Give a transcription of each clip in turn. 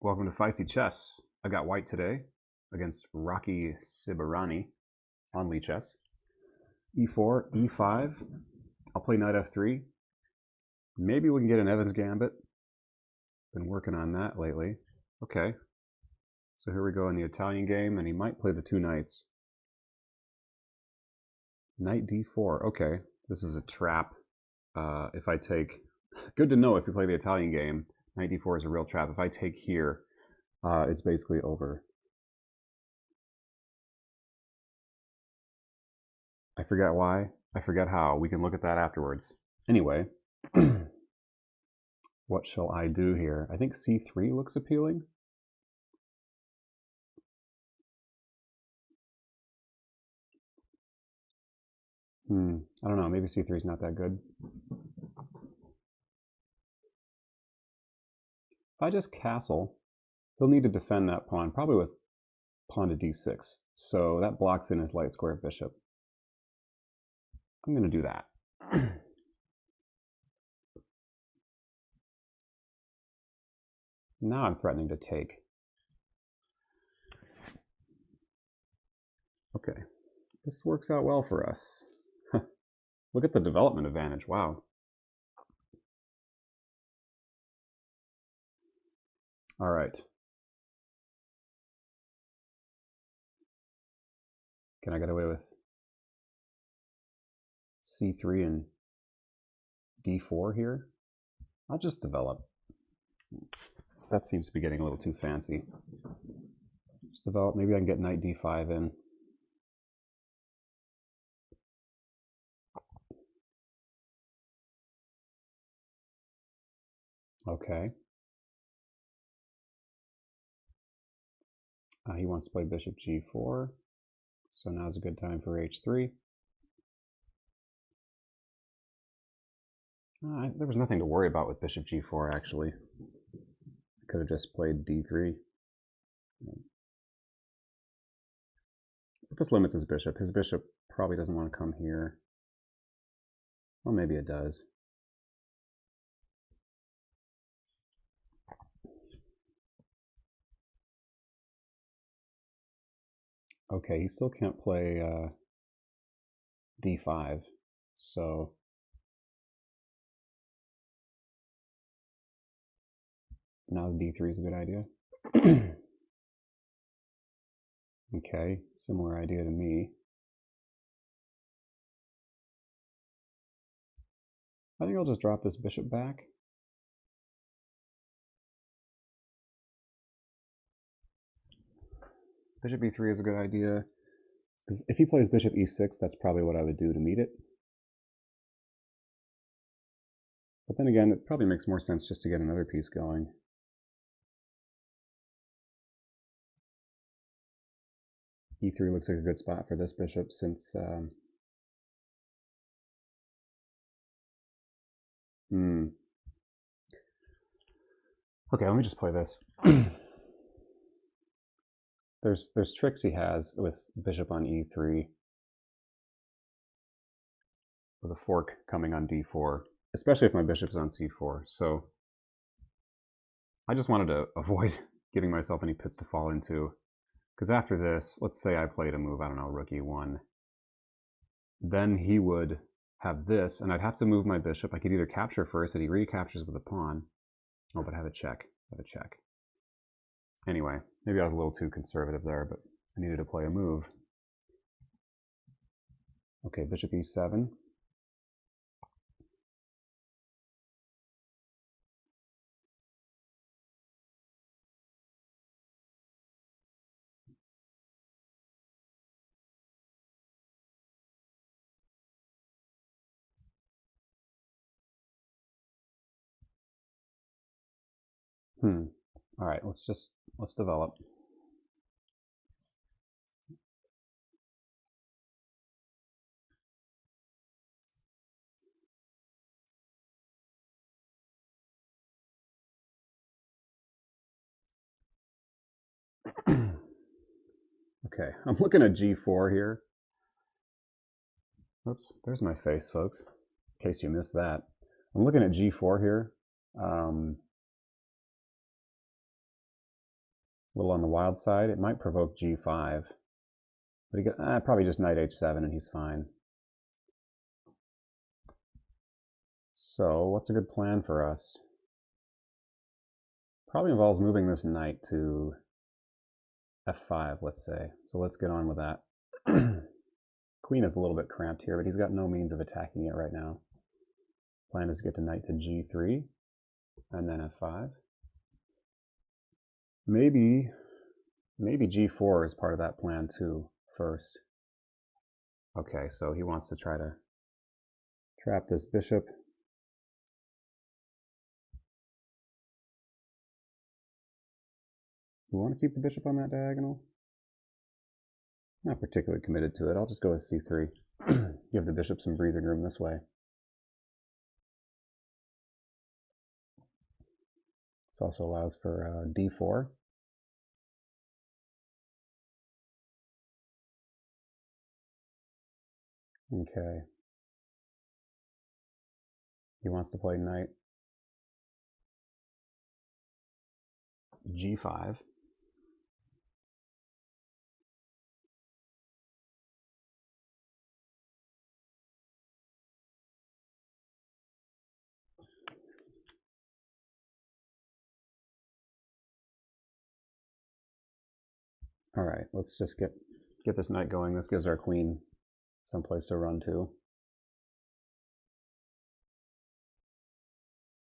Welcome to Feisty Chess. I got white today against Rocky Sibarani on Lee Chess. E4, E5. I'll play knight F3. Maybe we can get an Evans Gambit. Been working on that lately. Okay. So here we go in the Italian game, and he might play the two knights. Knight D4. Okay. This is a trap. If I take... Good to know if you play the Italian game. Knight D4 is a real trap. If I take here, it's basically over. I forget why. I forget how. We can look at that afterwards. Anyway, what shall I do here? I think C3 looks appealing. I don't know. Maybe C3 is not that good. If I just castle, he'll need to defend that pawn, probably with pawn to D6. So that blocks in his light square bishop. I'm going to do that. Now I'm threatening to take. Okay, this works out well for us. Look at the development advantage, wow. All right. Can I get away with C3 and D4 here? I'll just develop. That seems to be getting a little too fancy. Just develop, maybe I can get knight D5 in. Okay. He wants to play bishop G4. So now's a good time for H3. There was nothing to worry about with bishop G4, actually. I could have just played D3. But this limits his bishop. His bishop probably doesn't want to come here. Well, maybe it does. Okay, he still can't play D5, so now D3 is a good idea. Okay, similar idea to me. I think I'll just drop this bishop back. Bishop E3 is a good idea. Because if he plays bishop E6, that's probably what I would do to meet it. But then again, it probably makes more sense just to get another piece going. E3 looks like a good spot for this bishop since... Okay, let me just play this. There's tricks he has with bishop on E3. With a fork coming on D4, especially if my bishop's on C4. So I just wanted to avoid giving myself any pits to fall into. Because after this, let's say I played a move, I don't know, rook E1. Then he would have this, and I'd have to move my bishop. I could either capture first, and he recaptures with a pawn. Oh, but have a check. Have a check. Anyway, maybe I was a little too conservative there, but I needed to play a move. Okay, bishop E7. All right, let's develop. Okay, I'm looking at G4 here. Oops, there's my face, folks, in case you missed that. I'm looking at G4 here. little on the wild side. It might provoke g5. But he got, probably just knight h7 and he's fine. So what's a good plan for us? Probably involves moving this knight to f5, let's say. So let's get on with that. Queen is a little bit cramped here, but he's got no means of attacking it right now. Plan is to get the knight to g3 and then f5. Maybe g4 is part of that plan too first. Okay, so he wants to try to trap this bishop. You want to keep the bishop on that diagonal? Not particularly committed to it. I'll just go with c3. Give the bishop some breathing room this way. This also allows for d4. Okay. He wants to play knight g5. All right, let's just get this knight going. This gives our queen someplace to run to.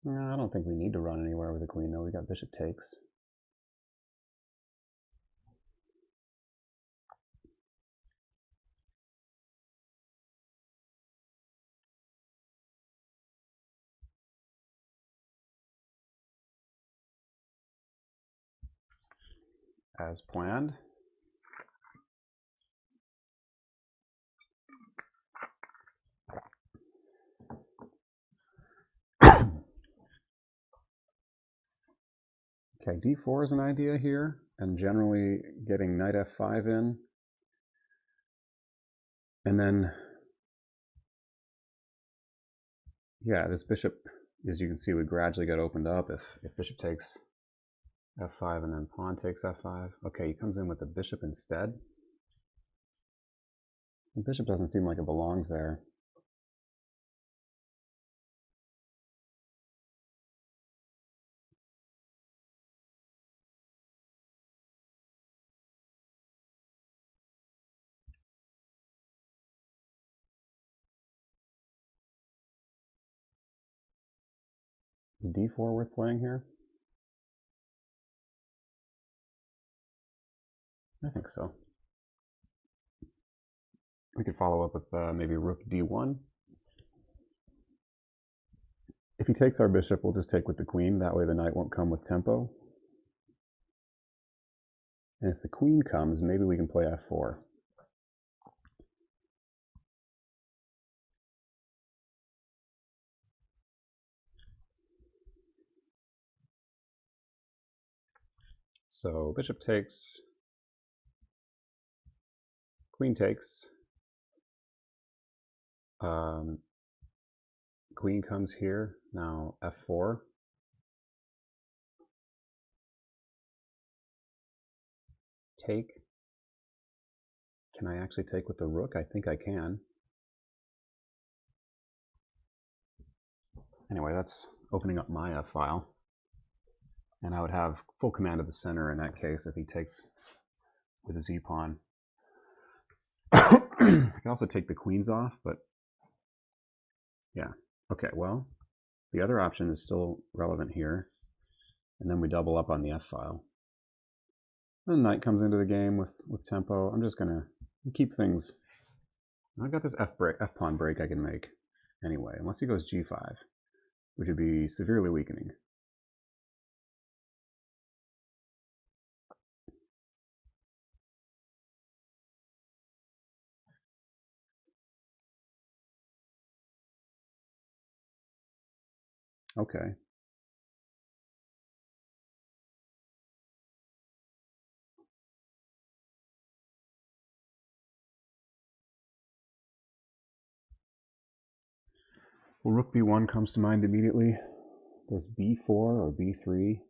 I don't think we need to run anywhere with the queen, though. We got bishop takes. As planned. Okay, d4 is an idea here, and generally getting knight f5 in. And then, yeah, this bishop, as you can see, would gradually get opened up if bishop takes f5 and then pawn takes f5. Okay, he comes in with the bishop instead. The bishop doesn't seem like it belongs there. Is d4 worth playing here? I think so. We could follow up with maybe rook d1. If he takes our bishop, we'll just take with the queen. That way the knight won't come with tempo. And if the queen comes, maybe we can play f4. So bishop takes, queen takes, queen comes here, now f4. Take. Can I actually take with the rook? I think I can. Anyway, that's opening up my f file. And I would have full command of the center in that case if he takes with his e-pawn. I can also take the queens off, but yeah. Okay, well, the other option is still relevant here. And then we double up on the f file. And the knight comes into the game with tempo. I'm just going to keep things. I've got this f-pawn break I can make anyway, unless he goes g5, which would be severely weakening. Okay. Well, rook b1 comes to mind immediately. There's b4 or b3.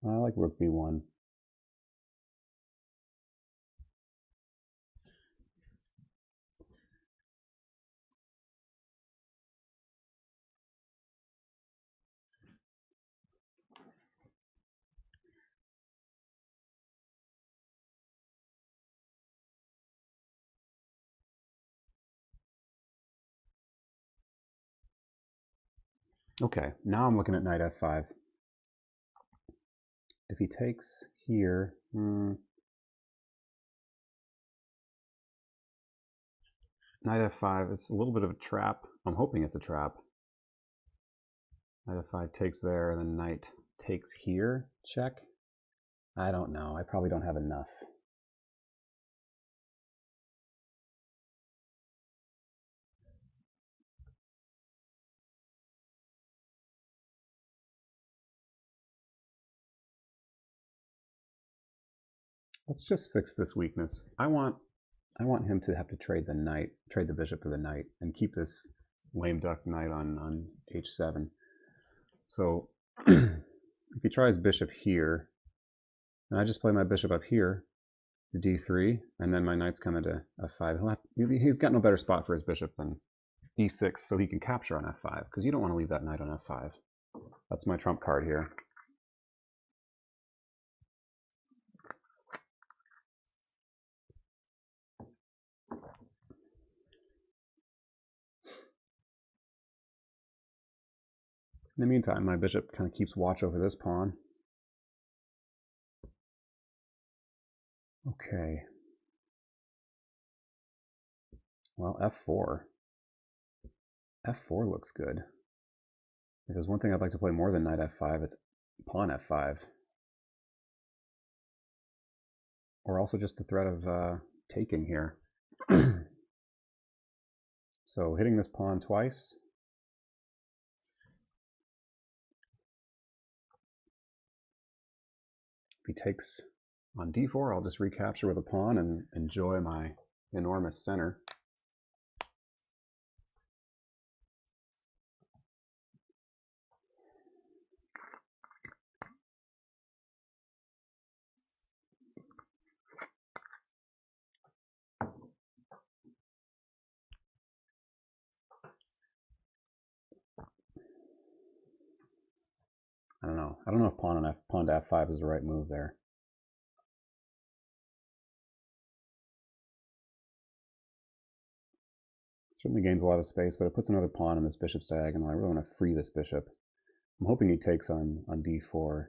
I like rook b1. Okay, now I'm looking at knight f5. If he takes here, knight f5, it's a little bit of a trap. I'm hoping it's a trap. Knight f5 takes there, and then knight takes here, check. I don't know, I probably don't have enough. Let's just fix this weakness. I want him to have to trade the bishop for the knight, and keep this lame duck knight on h7. So if he tries bishop here, and I just play my bishop up here to d3, and then my knight's coming to f5. He's got no better spot for his bishop than e6, so he can capture on f5, because you don't want to leave that knight on f5. That's my trump card here. In the meantime, my bishop kind of keeps watch over this pawn. Okay. Well, f4. f4 looks good. If there's one thing I'd like to play more than knight f5, it's pawn f5. Or also just the threat of taking here. So hitting this pawn twice. If he takes on d4, I'll just recapture with a pawn and enjoy my enormous center. I don't know. I don't know if pawn to f5 is the right move there. Certainly gains a lot of space, but it puts another pawn in this bishop's diagonal. I really want to free this bishop. I'm hoping he takes on d4,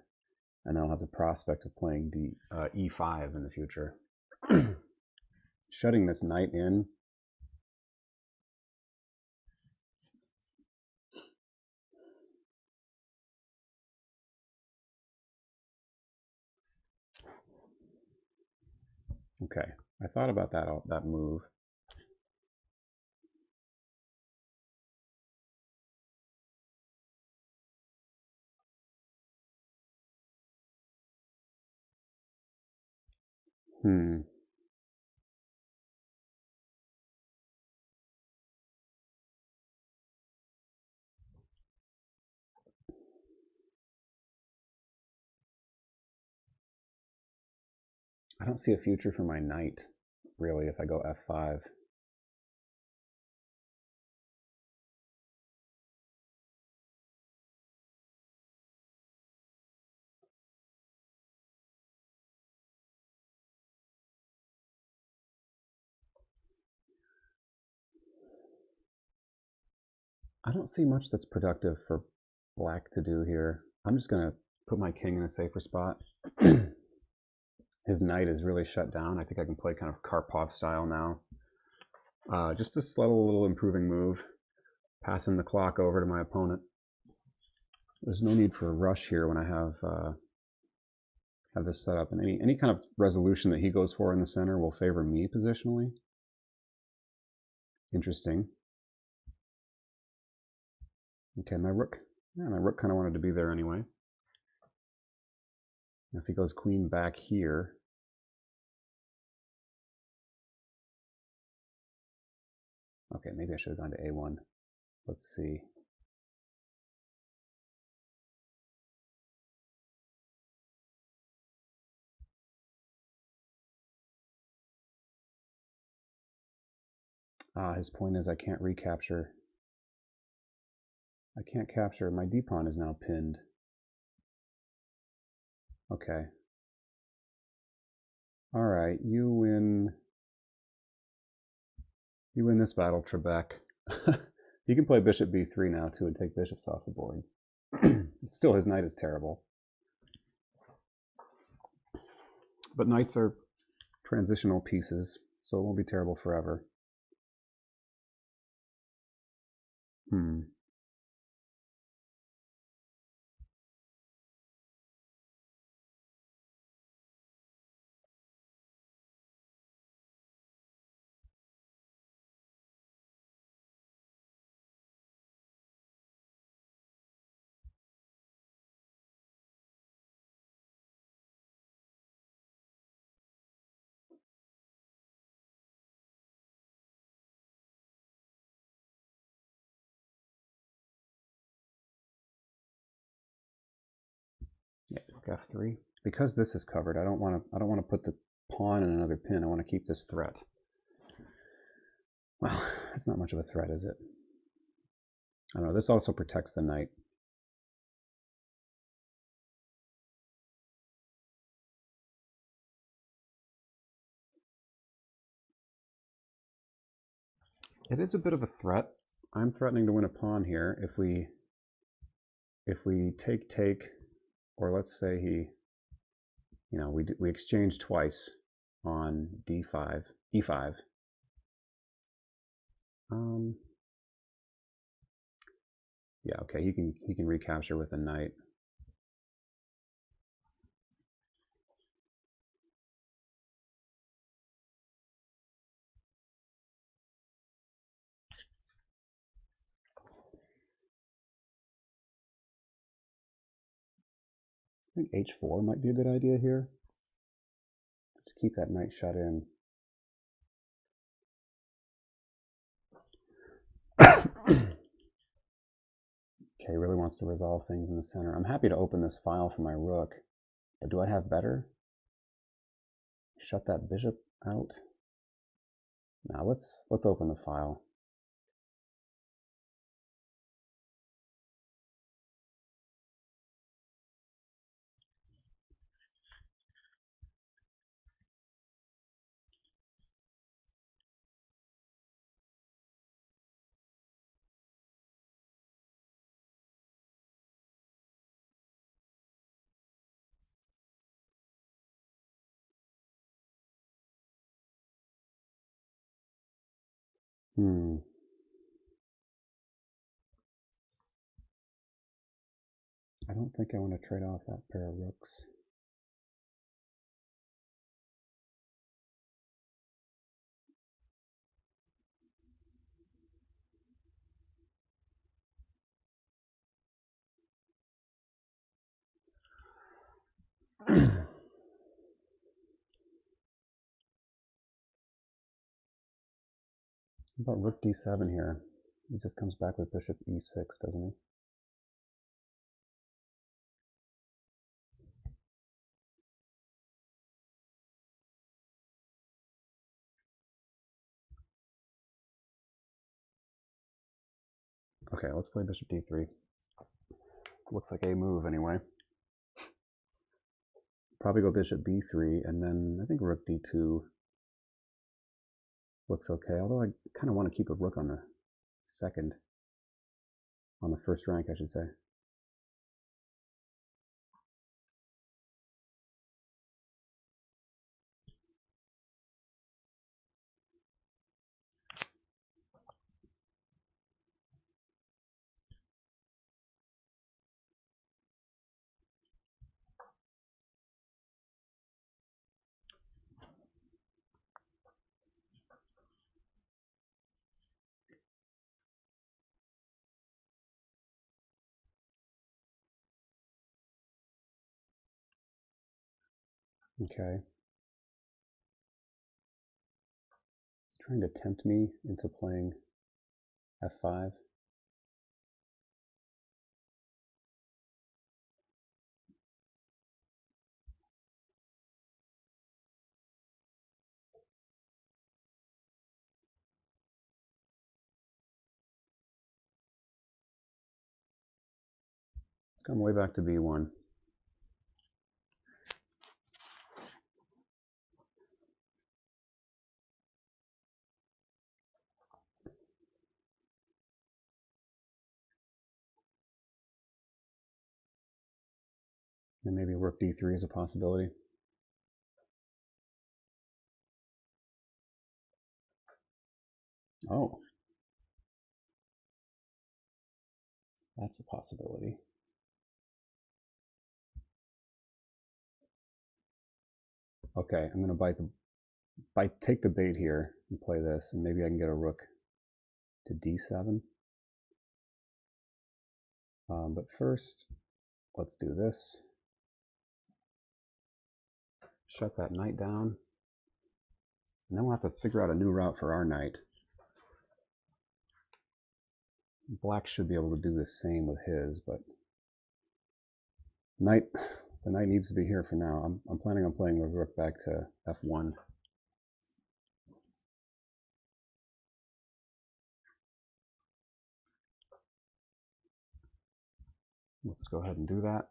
and I'll have the prospect of playing e5 in the future. Shutting this knight in. Okay, I thought about that move. I don't see a future for my knight, really, if I go f5. I don't see much that's productive for black to do here. I'm just going to put my king in a safer spot. His knight is really shut down. I think I can play kind of Karpov style now. Just a subtle little improving move, passing the clock over to my opponent. There's no need for a rush here when I have this set up, and any kind of resolution that he goes for in the center will favor me positionally. Interesting. Okay, my rook. Yeah, my rook kind of wanted to be there anyway. If he goes queen back here, okay, maybe I should have gone to a1. Let's see. His point is I can't recapture. I can't capture. My d-pawn is now pinned. Okay. All right, you win. You win this battle, Trebek. He can play bishop b3 now too and take bishops off the board. Still, his knight is terrible. But knights are transitional pieces, so it won't be terrible forever. Yeah, f3. Because this is covered, I don't want to put the pawn in another pin. I want to keep this threat. Well, it's not much of a threat, is it? I don't know. This also protects the knight. It is a bit of a threat. I'm threatening to win a pawn here if we take, or let's say he, we exchange twice on d5, e5. Yeah, okay, he can recapture with a knight. I think h4 might be a good idea here. Just keep that knight shut in. Okay, really wants to resolve things in the center. I'm happy to open this file for my rook, but do I have better? Shut that bishop out. Now let's open the file. I don't think I want to trade off that pair of rooks. How about rook d7 here? He just comes back with bishop e6, doesn't he? Okay, let's play bishop d3. Looks like a move anyway. Probably go bishop b3, and then I think rook d2 looks okay, although I kind of want to keep a rook on the first rank, I should say. Okay. He's trying to tempt me into playing f5. come way back to B1. And maybe rook D3 is a possibility. Oh. That's a possibility. Okay, I'm going to take the bait here and play this, and maybe I can get a rook to D7. But first, let's do this. Shut that knight down. And then we'll have to figure out a new route for our knight. Black should be able to do the same with his, but the knight needs to be here for now. I'm planning on playing the rook back to F1. Let's go ahead and do that.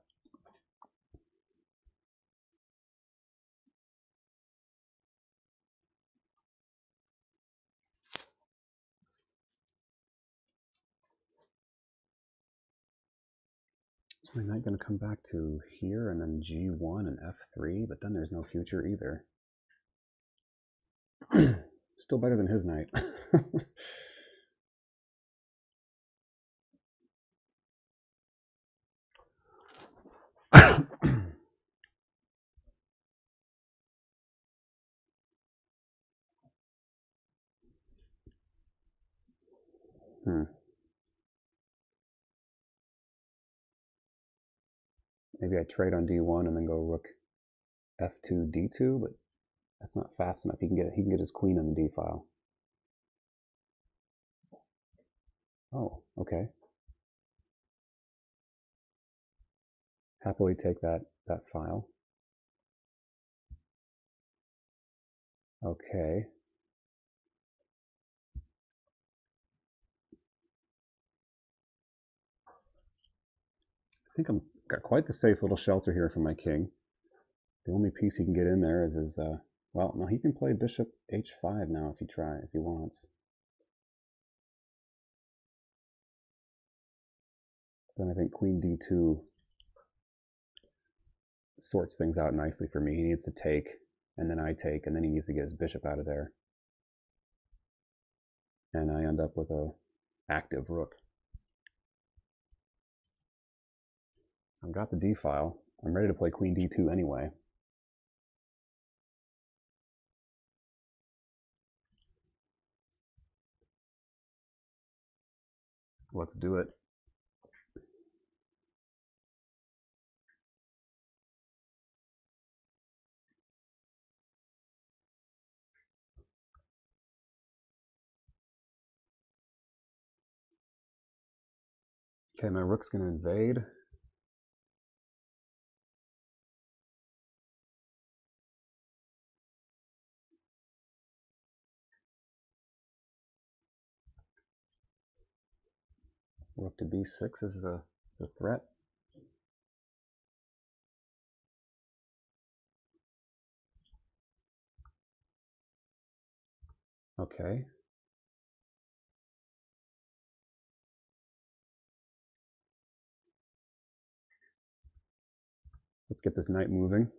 Is my knight going to come back to here and then G1 and F3, but then there's no future either. Still better than his knight. Maybe I trade on D1 and then go rook F2, D2, but that's not fast enough. He can get his queen on the D file. Oh, okay. Happily take that file. Okay. I think I'm got quite the safe little shelter here for my king. The only piece he can get in there is his, well, no, he can play bishop H5 now if he wants. Then I think queen D2 sorts things out nicely for me. He needs to take, and then I take, and then he needs to get his bishop out of there. And I end up with a active rook. I've got the D file. I'm ready to play queen D2 anyway. Let's do it. Okay, my rook's going to invade. Rook to B6 is a threat. Okay. Let's get this knight moving.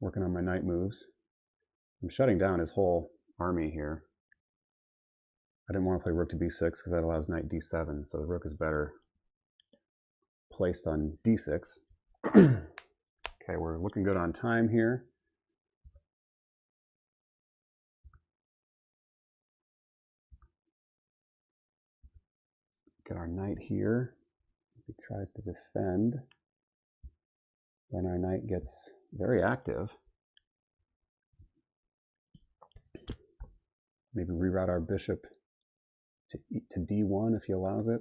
Working on my knight moves. I'm shutting down his whole army here. I didn't want to play rook to B6 because that allows knight D7, so the rook is better placed on D6. Okay, we're looking good on time here. Get our knight here. If he tries to defend, then our knight gets very active. Maybe reroute our bishop to D1 if he allows it.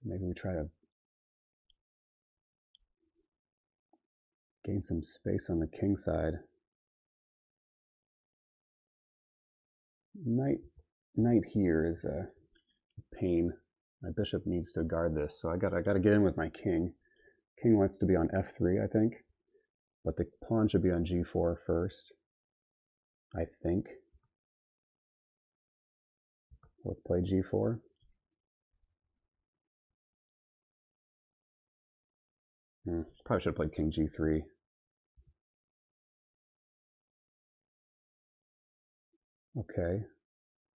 Maybe we try to gain some space on the king side. Knight here is a pain. My bishop needs to guard this, so I gotta get in with my king. King wants to be on f3, I think, but the pawn should be on g4 first, I think. Let's play g4. Probably should have played king g3. Okay.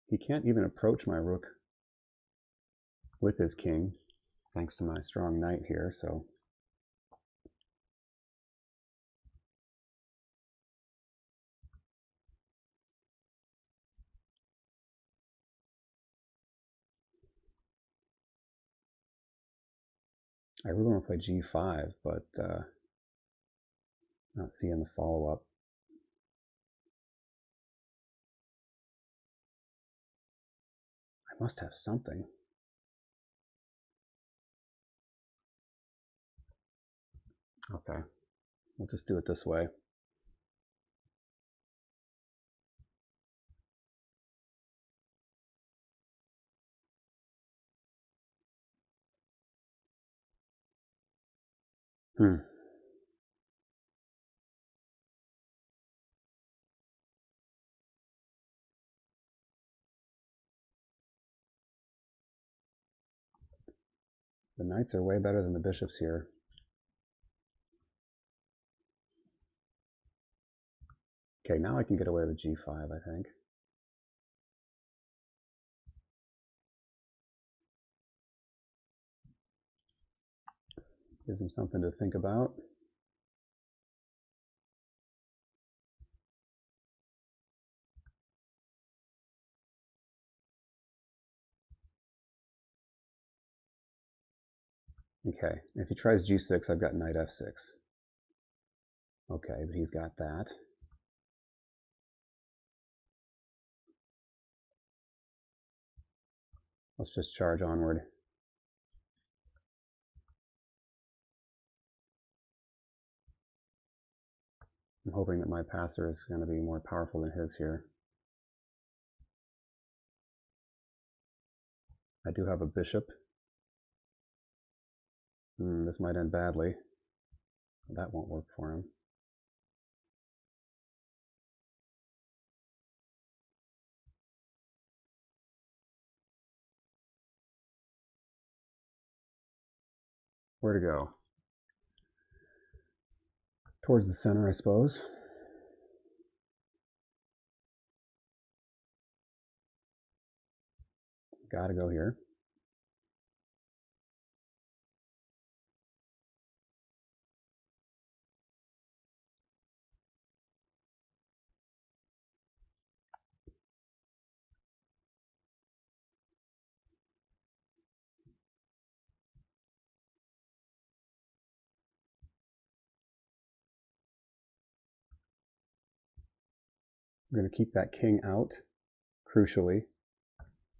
He can't even approach my rook with his king, thanks to my strong knight here, so. I really want to play g5, but not seeing the follow-up. I must have something. Okay, we'll just do it this way. The knights are way better than the bishops here. Okay, now I can get away with g5, I think. Gives him something to think about. Okay, if he tries g6, I've got knight f6. Okay, but he's got that. Let's just charge onward. I'm hoping that my passer is going to be more powerful than his here. I do have a bishop. This might end badly. That won't work for him. Where to go? Towards the center, I suppose. Gotta go here. We're going to keep that king out, crucially,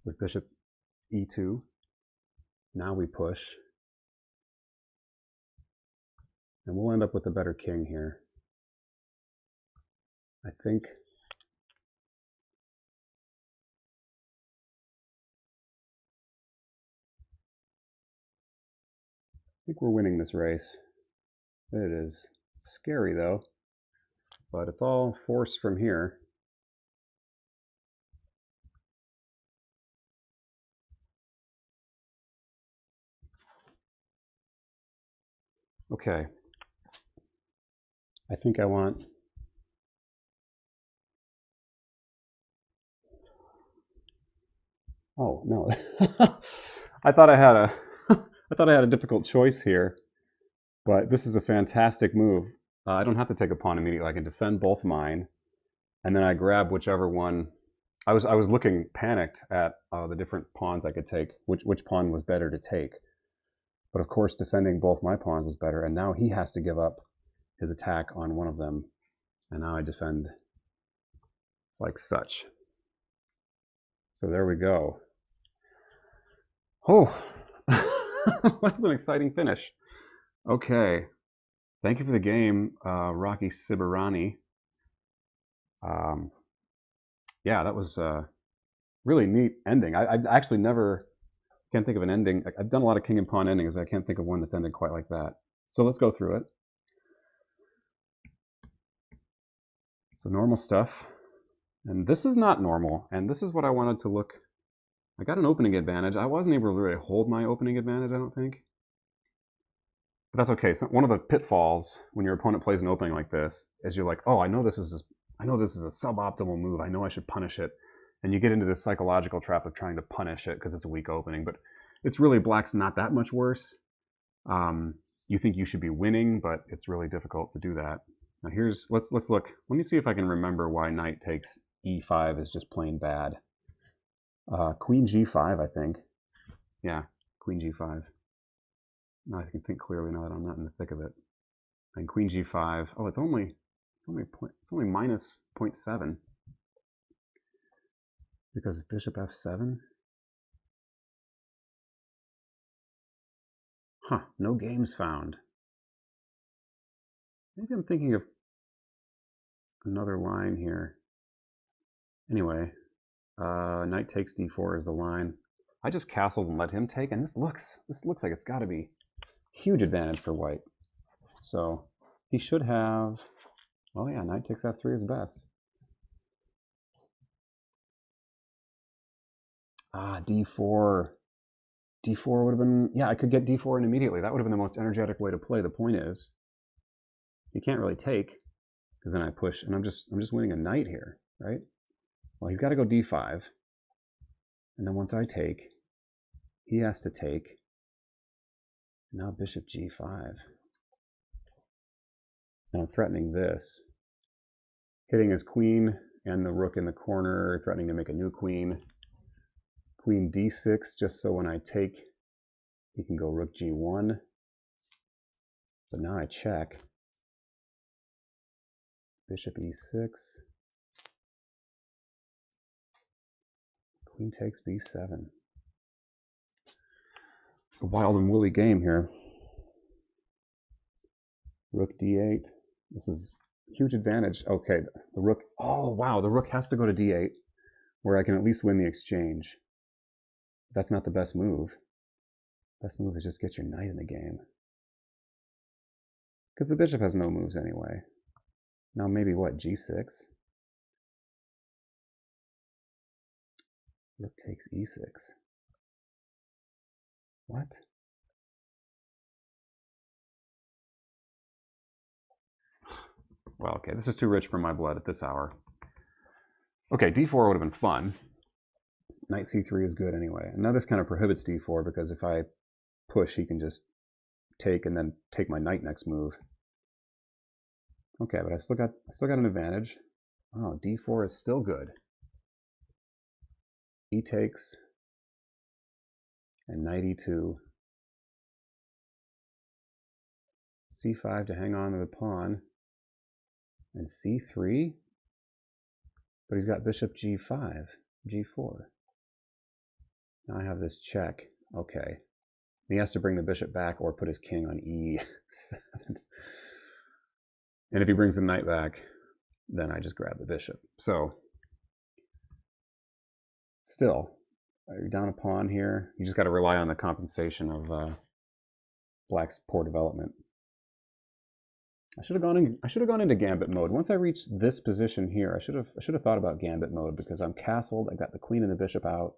with bishop e2. Now we push. And we'll end up with a better king here. I think. We're winning this race. It is scary, though. But it's all forced from here. Okay. I think I want... Oh, no. I thought I had a difficult choice here, but this is a fantastic move. I don't have to take a pawn immediately. I can defend both mine, and then I grab whichever one. I was looking panicked at the different pawns I could take, which pawn was better to take. But of course, defending both my pawns is better, and now he has to give up his attack on one of them, and now I defend like such. So there we go. Oh, that's an exciting finish. Okay, Thank you for the game, Rocky Sibirani. Yeah, that was a really neat ending. I actually never can't think of an ending. I've done a lot of king and pawn endings, but I can't think of one that's ended quite like that. So let's go through it. So normal stuff. And this is not normal. And this is what I wanted to look. I got an opening advantage. I wasn't able to really hold my opening advantage, I don't think. But that's okay. So one of the pitfalls when your opponent plays an opening like this is you're like, oh, I know this is a suboptimal move. I know I should punish it. And you get into this psychological trap of trying to punish it because it's a weak opening. But it's really black's not that much worse. You think you should be winning, but it's really difficult to do that. Now let's look. Let me see if I can remember why knight takes e5 is just plain bad. Queen g5, I think. Yeah, queen g5. Now I can think clearly now that I'm not in the thick of it. And queen g5. Oh, it's only minus 0.7 because of bishop f7. Huh? No games found. Maybe I'm thinking of another line here. Anyway, knight takes d4 is the line. I just castled and let him take, and this looks like it's got to be huge advantage for white. So he should have. Oh yeah, knight takes f3 is best. D4. D4 would have been, yeah, I could get d4 in immediately. That would have been the most energetic way to play. The point is, you can't really take because then I push, and I'm just winning a knight here, right? Well, he's got to go d5, and then once I take, he has to take. Now bishop g5, and I'm threatening this, hitting his queen and the rook in the corner, threatening to make a new queen. Queen d6, just so when I take, he can go rook g1. But now I check. Bishop e6. Queen takes b7. It's a wild and woolly game here. Rook d8. This is huge advantage. Okay, the rook. Oh, wow, the rook has to go to d8, where I can at least win the exchange. That's not the best move. Best move is just get your knight in the game. Because the bishop has no moves anyway. Now maybe what, g6? Rook takes e6. What? Well, okay, this is too rich for my blood at this hour. Okay, d4 would have been fun. Knight c3 is good anyway. And now this kind of prohibits d4 because if I push, he can just take and then take my knight next move. Okay, but I still got an advantage. Oh, d4 is still good. E takes and knight e2. c5 to hang on to the pawn. And c3? But he's got bishop g5, g4. Now I have this check. Okay. He has to bring the bishop back or put his king on e7. And if he brings the knight back, then I just grab the bishop. So, still, you're down a pawn here. You just got to rely on the compensation of black's poor development. I should have gone into gambit mode. Once I reached this position here, I should have thought about gambit mode because I'm castled. I got the queen and the bishop out,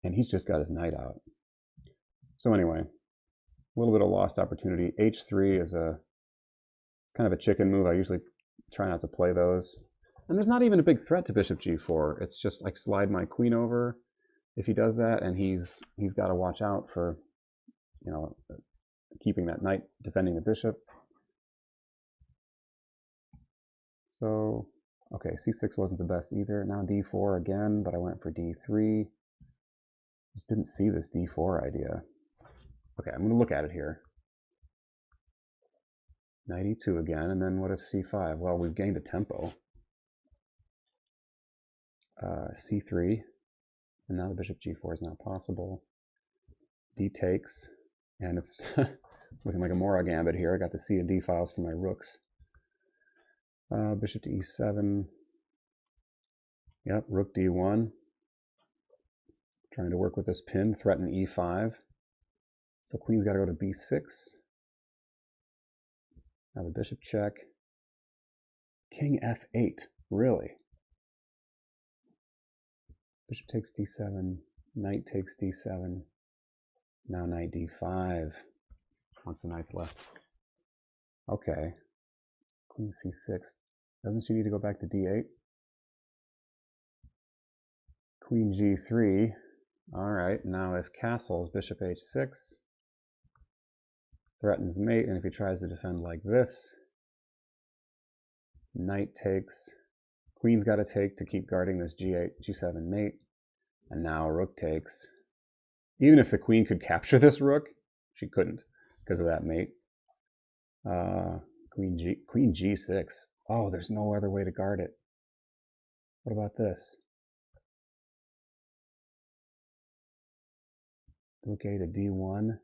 and he's just got his knight out. So anyway, a little bit of lost opportunity. H3 is kind of a chicken move. I usually try not to play those. And there's not even a big threat to bishop g4. It's just like slide my queen over if he does that, and he's got to watch out for, keeping that knight, defending the bishop. So, okay, c6 wasn't the best either. Now d4 again, but I went for d3. Just didn't see this d4 idea. Okay, I'm going to look at it here. Knight e2 again, and then what if c5? Well, we've gained a tempo. C3, and now the bishop g4 is not possible. D takes, and it's Looking like a Mora gambit here. I got the C and D files for my rooks. Bishop to E7. Yep, rook D1. Trying to work with this pin, threaten E5. So queen's got to go to B6. Now the bishop check. King F8, really? Bishop takes D7, knight takes D7. Now knight D5. Once the knight's left. Okay. Queen C6. Doesn't she need to go back to D8? Queen G3. All right, now if castles, bishop H6. Threatens mate, and if he tries to defend like this, knight takes. Queen's got to take to keep guarding this G8, G7 mate. And now rook takes. Even if the queen could capture this rook, she couldn't because of that mate. Queen G6. Oh, there's no other way to guard it. What about this? Rook A to D1.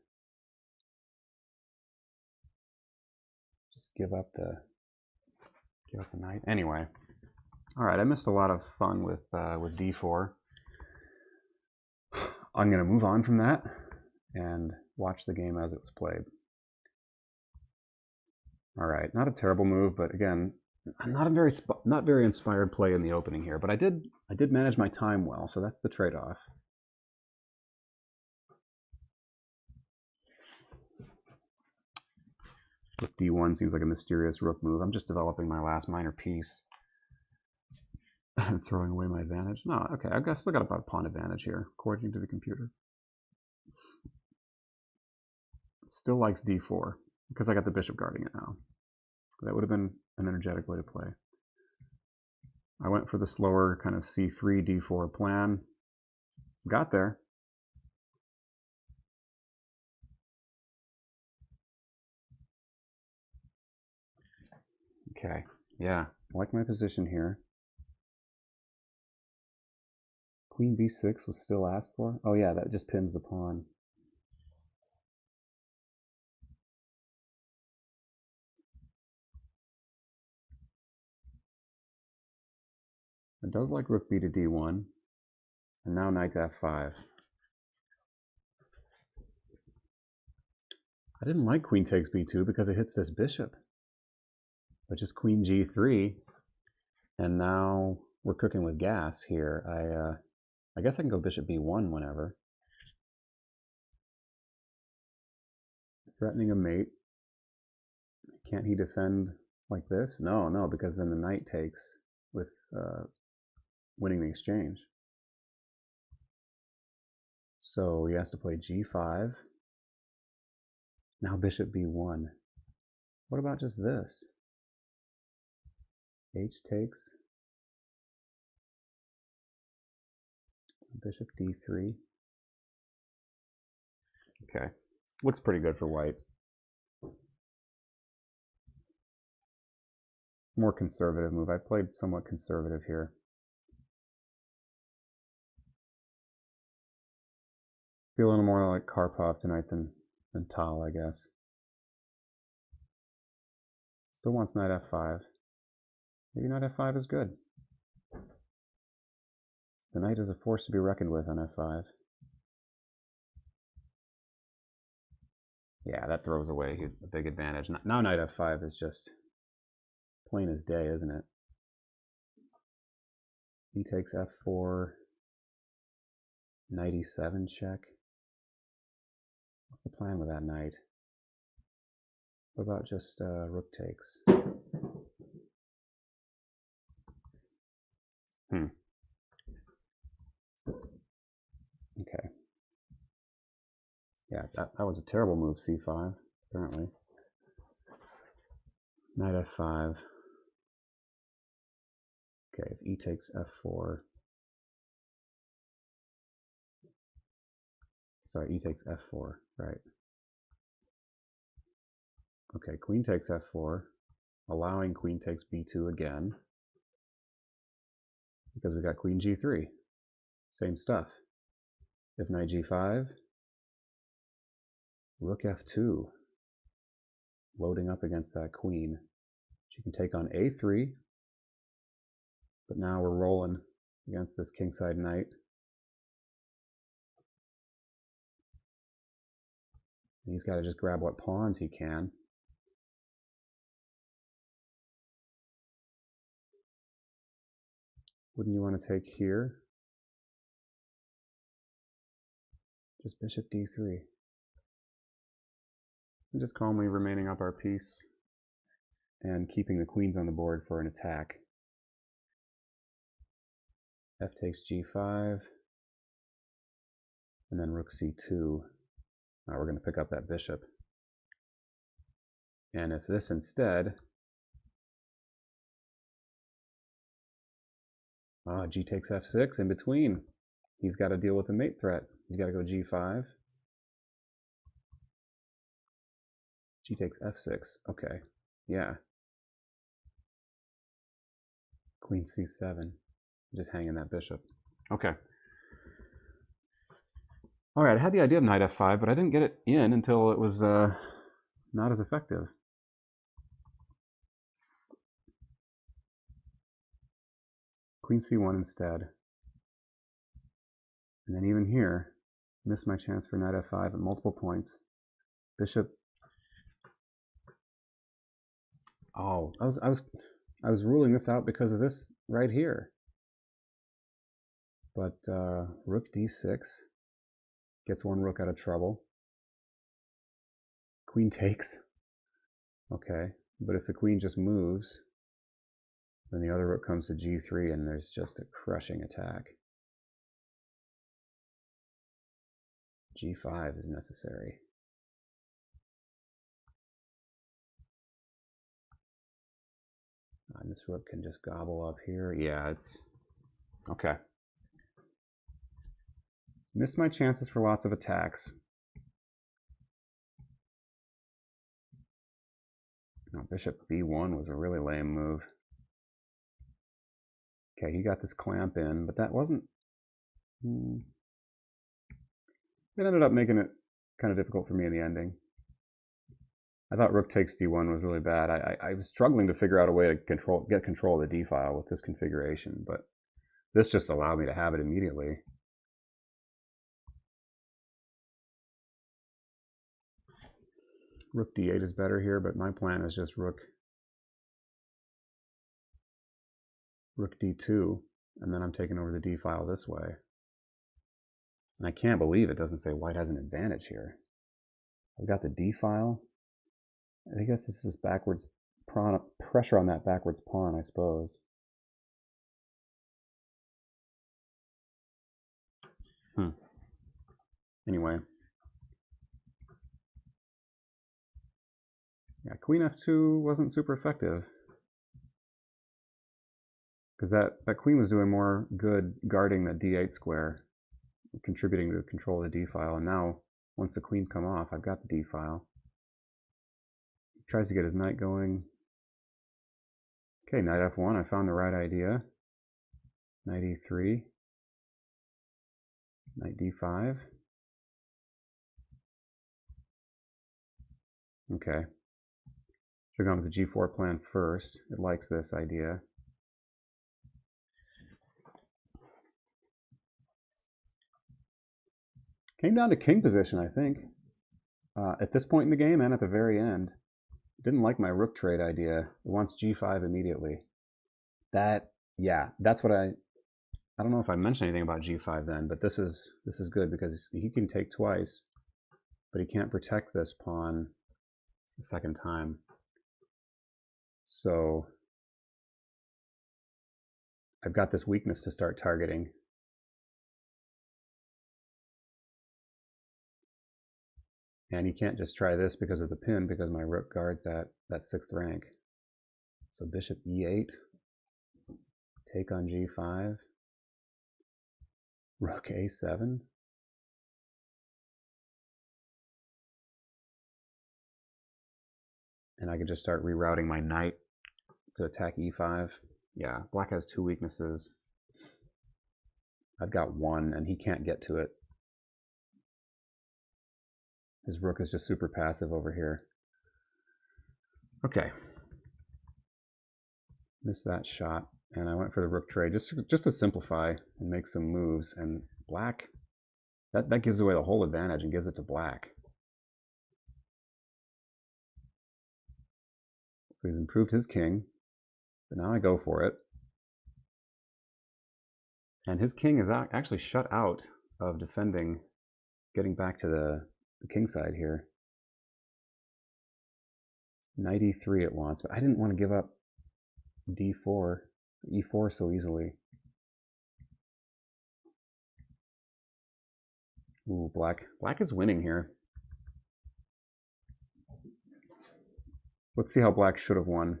Just give up the knight. Anyway, all right. I missed a lot of fun with D4. I'm going to move on from that and watch the game as it was played. All right, not a terrible move, but again, not very inspired play in the opening here. But I did manage my time well, so that's the trade-off. Rook D1 seems like a mysterious rook move. I'm just developing my last minor piece and throwing away my advantage. No, okay, I still got about a pawn advantage here, according to the computer. It still likes D4 because I got the bishop guarding it now. That would have been an energetic way to play. I went for the slower kind of C3, D4 plan. Got there. Okay, yeah, I like my position here. Queen B6 was still asked for. Oh yeah, that just pins the pawn. It does like rook B to D1, and now knight to F5. I didn't like queen takes B2 because it hits this bishop. But just queen G3, and now we're cooking with gas here. I guess I can go bishop B1 whenever. Threatening a mate. Can't he defend like this? No, because then the knight takes with winning the exchange. So he has to play G5. Now bishop B1. What about just this? H takes. Bishop D3. Okay. Looks pretty good for white. More conservative move. I played somewhat conservative here. Feeling more like Karpov tonight than Tal, I guess. Still wants knight F5. Maybe knight F5 is good. The knight is a force to be reckoned with on F5. Yeah, that throws away a big advantage. Now knight F5 is just plain as day, isn't it? He takes F4. Knight E7 check. What's the plan with that knight? What about just rook takes? Okay. Yeah, that was a terrible move, C5, apparently. Knight F5. Okay, if E takes F4. Sorry, E takes F4, right. Okay, queen takes F4, allowing queen takes B2 again, because we got queen G3. Same stuff. If knight G5, rook F2. loading up against that queen. She can take on a3, but now we're rolling against this kingside knight. And he's got to just grab what pawns he can. Wouldn't you want to take here? Just bishop d3. And just calmly remaining up our piece and keeping the queens on the board for an attack. F takes g5, and then rook c2. Now we're going to pick up that bishop. And if this instead, g takes f6 in between, he's got to deal with the mate threat. He's got to go g5. G takes f6. Okay, yeah. Queen c7. Just hanging that bishop. Okay. All right, I had the idea of knight f5, but I didn't get it in until it was not as effective. Queen c1 instead. And then even here, missed my chance for knight f5 at multiple points. Bishop. Oh, I was ruling this out because of this right here. But rook d6 gets one rook out of trouble. Queen takes. Okay, but if the queen just moves, then the other rook comes to g3 and there's just a crushing attack. g5 is necessary. And this rook can just gobble up here. Yeah, it's okay. Missed my chances for lots of attacks. Oh, bishop b1 was a really lame move. Okay, he got this clamp in, but that wasn't... It ended up making it kind of difficult for me in the ending. I thought rook takes d1 was really bad. I was struggling to figure out a way to get control of the d-file with this configuration, but this just allowed me to have it immediately. Rook d8 is better here, but my plan is just rook d2, and then I'm taking over the d-file this way. And I can't believe it doesn't say white has an advantage here. I've got the d-file. I guess this is backwards pressure on that backwards pawn, I suppose. Anyway. Yeah, queen f2 wasn't super effective. Because that queen was doing more good guarding the d8 square, contributing to control of the d-file. And now, once the queens come off, I've got the d-file. He tries to get his knight going. Okay, knight f1, I found the right idea. Knight e3. Knight d5. Okay. Should have gone with the g4 plan first. It likes this idea. Came down to king position, I think. At this point in the game and at the very end. Didn't like my rook trade idea. It wants g5 immediately. Yeah, that's what I don't know if I mentioned anything about g5 then, but this is good because he can take twice, but he can't protect this pawn the second time. So I've got this weakness to start targeting. And he can't just try this because of the pin, because my rook guards that 6th rank. So bishop e8, take on g5, rook a7. And I could just start rerouting my knight to attack e5. Yeah, black has 2 weaknesses. I've got 1, and he can't get to it. His rook is just super passive over here. Okay. Missed that shot, and I went for the rook trade just to simplify and make some moves. And black, that gives away the whole advantage and gives it to black. So he's improved his king, but now I go for it. And his king is actually shut out of defending, getting back to the king side here. Knight e3 it wants, but I didn't want to give up d4, e4 so easily. Ooh, black is winning here. Let's see how black should have won.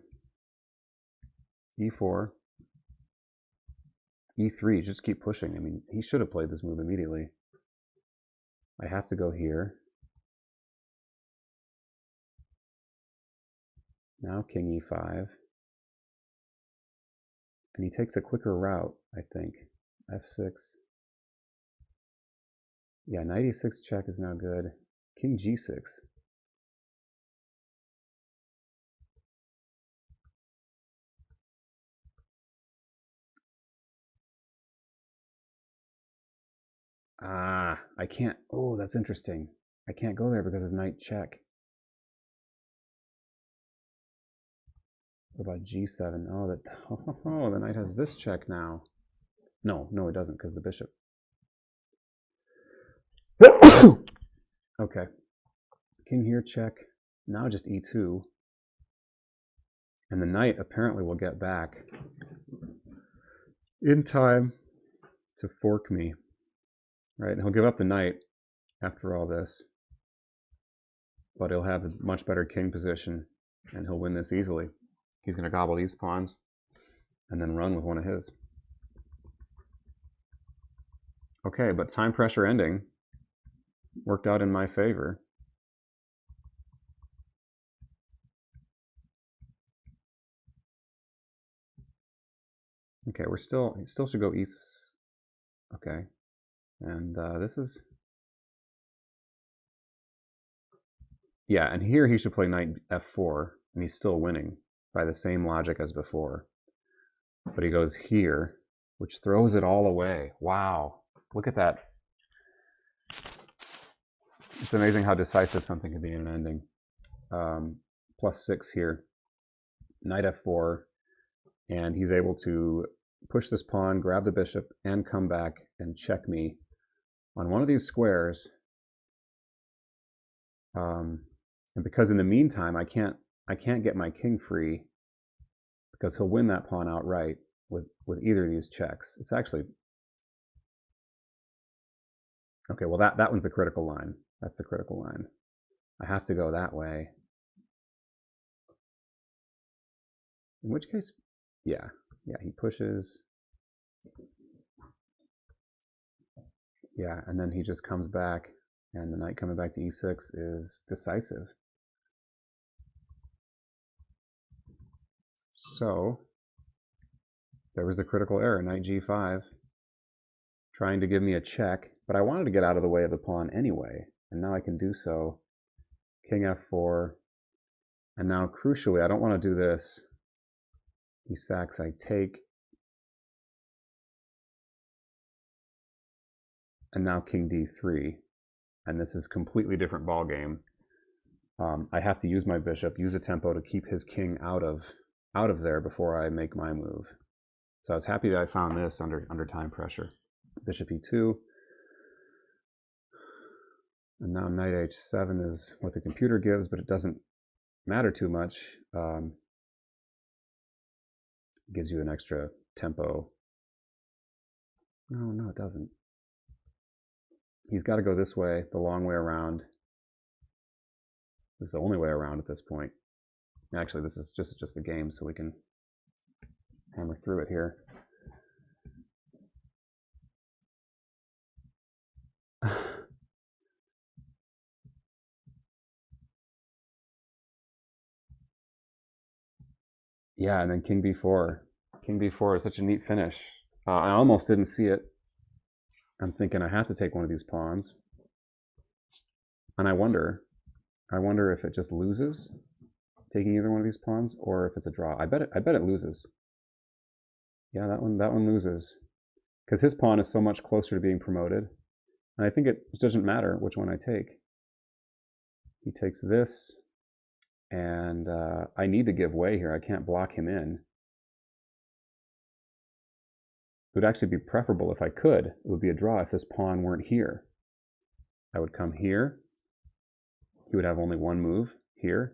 e4, e3, just keep pushing. I mean, he should have played this move immediately. I have to go here. Now king e5. And he takes a quicker route, I think. f6. Yeah, knight e6 check is now good. King g6. Ah, I can't. Oh, that's interesting. I can't go there because of knight check. What about g7? Oh, the knight has this check now. No, it doesn't because the bishop. Okay. King here check. Now just e2. And the knight apparently will get back in time to fork me. Right, and he'll give up the knight after all this. But he'll have a much better king position, and he'll win this easily. He's going to gobble these pawns and then run with one of his. Okay, but time pressure ending worked out in my favor. Okay, he still should go east. Okay, and this is, yeah, and here he should play knight f4, and he's still winning by the same logic as before. But he goes here, which throws it all away. Wow, look at that. It's amazing how decisive something can be in an ending. +6 here, knight f4, and he's able to push this pawn, grab the bishop, and come back and check me on one of these squares. And because in the meantime I can't get my king free, because he'll win that pawn outright with either of these checks. It's actually okay. Well, that one's the critical line. That's the critical line. I have to go that way. In which case, yeah, he pushes. Yeah, and then he just comes back, and the knight coming back to e6 is decisive. So there was the critical error, knight g5, trying to give me a check, but I wanted to get out of the way of the pawn anyway, and now I can do so. King f4, and now crucially, I don't want to do this. He sacks, I take, and now king d3, and this is a completely different ball game. I have to use my bishop, use a tempo to keep his king out of there before I make my move. So I was happy that I found this under time pressure. Bishop e2, and now knight h7 is what the computer gives, but it doesn't matter too much. It gives you an extra tempo. No, it doesn't. He's got to go this way, the long way around. This is the only way around at this point. Actually, this is just the game, so we can hammer through it here. Yeah, and then king b4. King b4 is such a neat finish. I almost didn't see it. I'm thinking I have to take one of these pawns. And I wonder if it just loses. taking either one of these pawns, or if it's a draw. I bet it loses. Yeah, that one loses, because his pawn is so much closer to being promoted. And I think it doesn't matter which one I take. He takes this, and I need to give way here. I can't block him in. It would actually be preferable if I could. It would be a draw if this pawn weren't here. I would come here. He would have only one move here.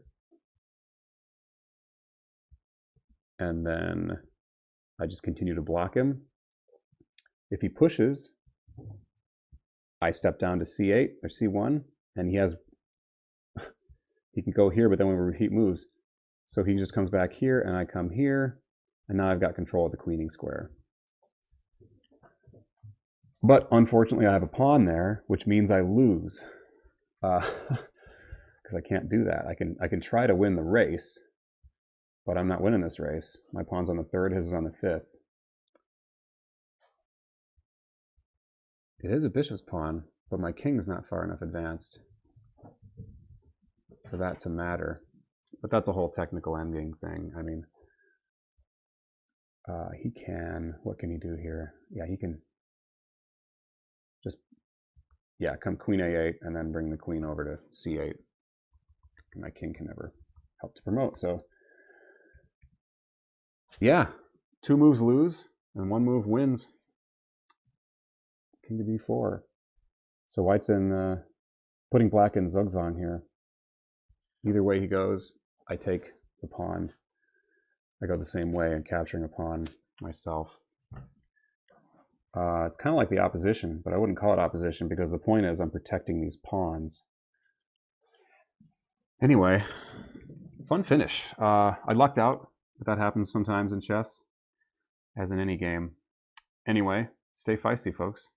And then I just continue to block him. If he pushes, I step down to c8 or c1, and he has, he can go here, but then we repeat moves. So he just comes back here, and I come here, and now I've got control of the queening square. But unfortunately, I have a pawn there, which means I lose, because I can't do that. I can try to win the race, but I'm not winning this race. My pawn's on the 3rd, his is on the 5th. It is a bishop's pawn, but my king's not far enough advanced for that to matter. But that's a whole technical endgame thing. I mean, he can, what can he do here? Yeah, he can just, yeah, come queen a8 and then bring the queen over to c8. My king can never help to promote. So yeah, 2 moves lose and 1 move wins. King to b4. So white's in, putting black in zugzwang here. Either way he goes, I take the pawn. I go the same way and capturing a pawn myself. It's kind of like the opposition, but I wouldn't call it opposition because the point is I'm protecting these pawns. Anyway, fun finish. I lucked out, but that happens sometimes in chess, as in any game. Anyway, stay feisty, folks.